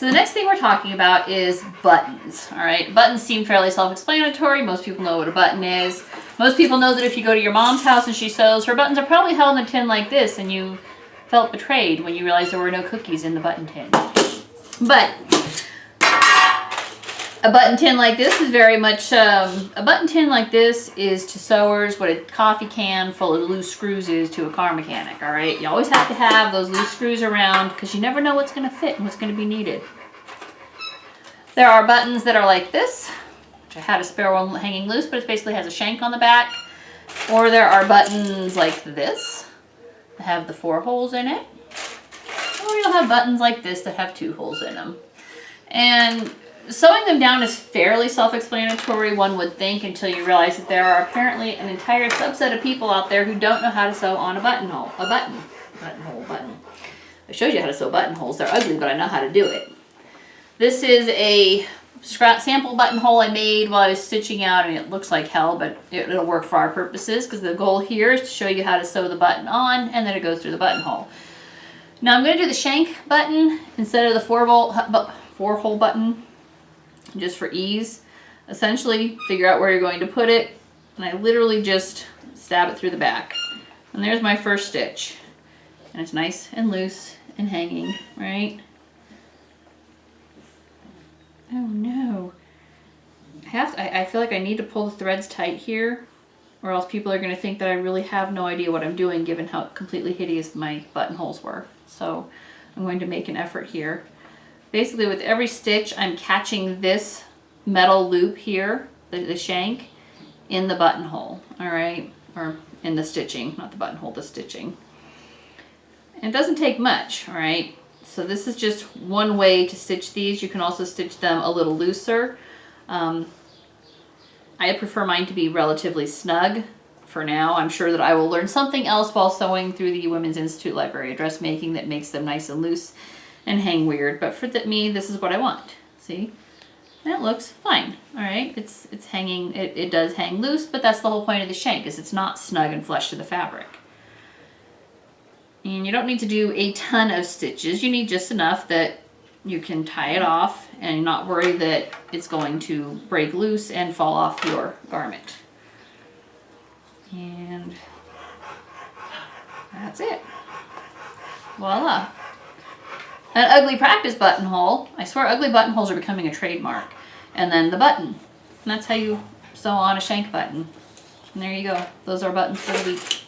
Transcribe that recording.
So the next thing we're talking about is buttons, all right? Buttons seem fairly self-explanatory. Most people know what a button is. Most people know that if you go to your mom's house and she sews, her buttons are probably held in a tin like this, and you felt betrayed when you realized there were no cookies in the button tin. But a button tin like this is very much, a button tin like this is to sewers what a coffee can full of loose screws is to a car mechanic, all right? You always have to have those loose screws around because you never know what's going to fit and what's going to be needed. There are buttons that are like this, which I had a spare one hanging loose, but it basically has a shank on the back. Or there are buttons like this that have the 4 holes in it. Or you'll have buttons like this that have 2 holes in them. And sewing them down is fairly self-explanatory, one would think, until you realize that there are apparently an entire subset of people out there who don't know how to sew on a buttonhole. Button. I showed you how to sew buttonholes. They're ugly, but I know how to do it. This is a sample buttonhole I made while I was stitching out, and it looks like hell, but it'll work for our purposes because the goal here is to show you how to sew the button on, and then it goes through the buttonhole. Now I'm going to do the shank button instead of the 4-hole button, just for ease. Essentially, figure out where you're going to put it, and I literally just stab it through the back. And there's my first stitch. And it's nice and loose and hanging, right? Oh no. I feel like I need to pull the threads tight here, or else people are going to think that I really have no idea what I'm doing given how completely hideous my buttonholes were. So I'm going to make an effort here. Basically with every stitch I'm catching this metal loop here, the shank, in the buttonhole, all right? Or in the stitching, not the buttonhole, the stitching. And it doesn't take much, all right? So this is just one way to stitch these. You can also stitch them a little looser. I prefer mine to be relatively snug for now. I'm sure that I will learn something else while sewing through the Women's Institute Library of Dressmaking that makes them nice and loose and hang weird. But for me, this is what I want. See? And it looks fine, all right? It's hanging, it does hang loose, but that's the whole point of the shank, is it's not snug and flush to the fabric. And you don't need to do a ton of stitches. You need just enough that you can tie it off and not worry that it's going to break loose and fall off your garment. And that's it. Voila. An ugly practice buttonhole. I swear ugly buttonholes are becoming a trademark. And then the button. And that's how you sew on a shank button. And there you go. Those are buttons for the week.